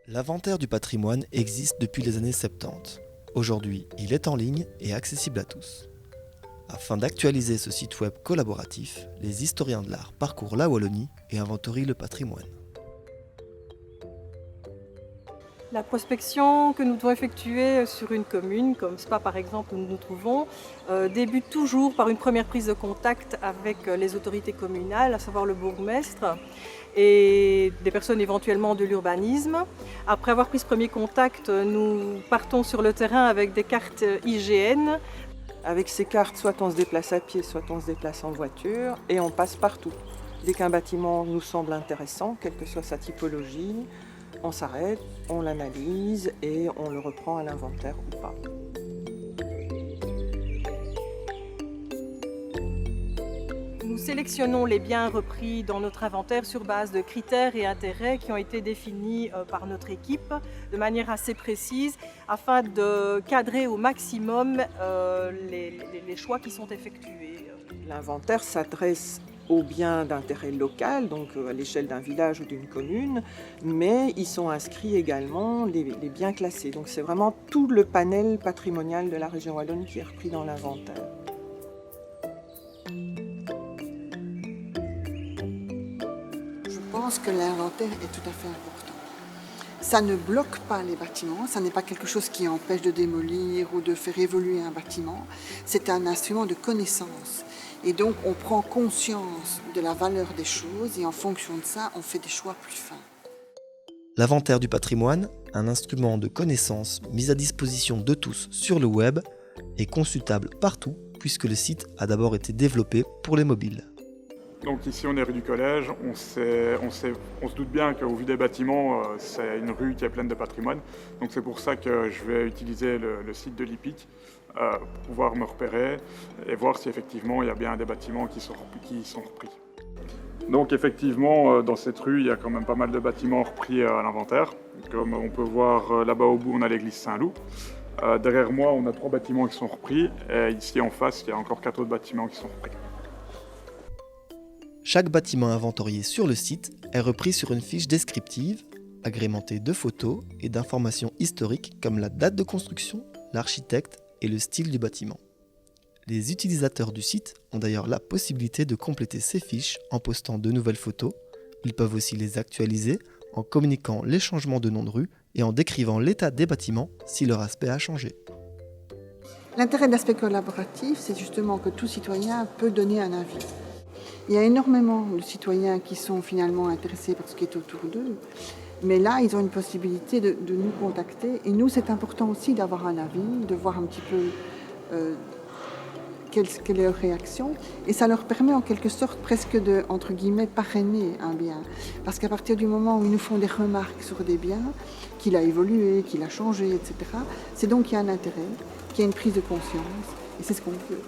L'inventaire du patrimoine existe depuis les années 70. Aujourd'hui, il est en ligne et accessible à tous. Afin d'actualiser ce site web collaboratif, les historiens de l'art parcourent la Wallonie et inventorient le patrimoine. La prospection que nous devons effectuer sur une commune, comme Spa par exemple où nous nous trouvons, débute toujours par une première prise de contact avec les autorités communales, à savoir le bourgmestre et des personnes éventuellement de l'urbanisme. Après avoir pris ce premier contact, nous partons sur le terrain avec des cartes IGN. Avec ces cartes, soit on se déplace à pied, soit on se déplace en voiture et on passe partout. Dès qu'un bâtiment nous semble intéressant, quelle que soit sa typologie, on s'arrête, on l'analyse et on le reprend à l'inventaire ou pas. Nous sélectionnons les biens repris dans notre inventaire sur base de critères et intérêts qui ont été définis par notre équipe de manière assez précise afin de cadrer au maximum les choix qui sont effectués. L'inventaire s'adresse aux biens d'intérêt local, donc à l'échelle d'un village ou d'une commune, mais ils sont inscrits également les biens classés. Donc c'est vraiment tout le panel patrimonial de la région wallonne qui est repris dans l'inventaire. Je pense que l'inventaire est tout à fait important. Ça ne bloque pas les bâtiments, ça n'est pas quelque chose qui empêche de démolir ou de faire évoluer un bâtiment. C'est un instrument de connaissance. Et donc on prend conscience de la valeur des choses et en fonction de ça, on fait des choix plus fins. L'inventaire du patrimoine, un instrument de connaissance mis à disposition de tous sur le web, est consultable partout puisque le site a d'abord été développé pour les mobiles. Donc ici on est rue du Collège, on se doute bien qu'au vu des bâtiments, c'est une rue qui est pleine de patrimoine. Donc c'est pour ça que je vais utiliser le site de l'IPIC pour pouvoir me repérer et voir si effectivement il y a bien des bâtiments qui sont repris. Donc effectivement, dans cette rue, il y a quand même pas mal de bâtiments repris à l'inventaire. Comme on peut voir là-bas au bout, on a l'église Saint-Loup. Derrière moi, on a 3 bâtiments qui sont repris. Et ici en face, il y a encore 4 autres bâtiments qui sont repris. Chaque bâtiment inventorié sur le site est repris sur une fiche descriptive, agrémentée de photos et d'informations historiques comme la date de construction, l'architecte et le style du bâtiment. Les utilisateurs du site ont d'ailleurs la possibilité de compléter ces fiches en postant de nouvelles photos. Ils peuvent aussi les actualiser en communiquant les changements de nom de rue et en décrivant l'état des bâtiments si leur aspect a changé. L'intérêt de l'aspect collaboratif, c'est justement que tout citoyen peut donner un avis. Il y a énormément de citoyens qui sont finalement intéressés par ce qui est autour d'eux, mais là, ils ont une possibilité de nous contacter. Et nous, c'est important aussi d'avoir un avis, de voir un petit peu quelle est leur réaction. Et ça leur permet en quelque sorte presque de, entre guillemets, parrainer un bien. Parce qu'à partir du moment où ils nous font des remarques sur des biens, qu'il a évolué, qu'il a changé, etc., c'est donc qu'il y a un intérêt, qu'il y a une prise de conscience, et c'est ce qu'on veut.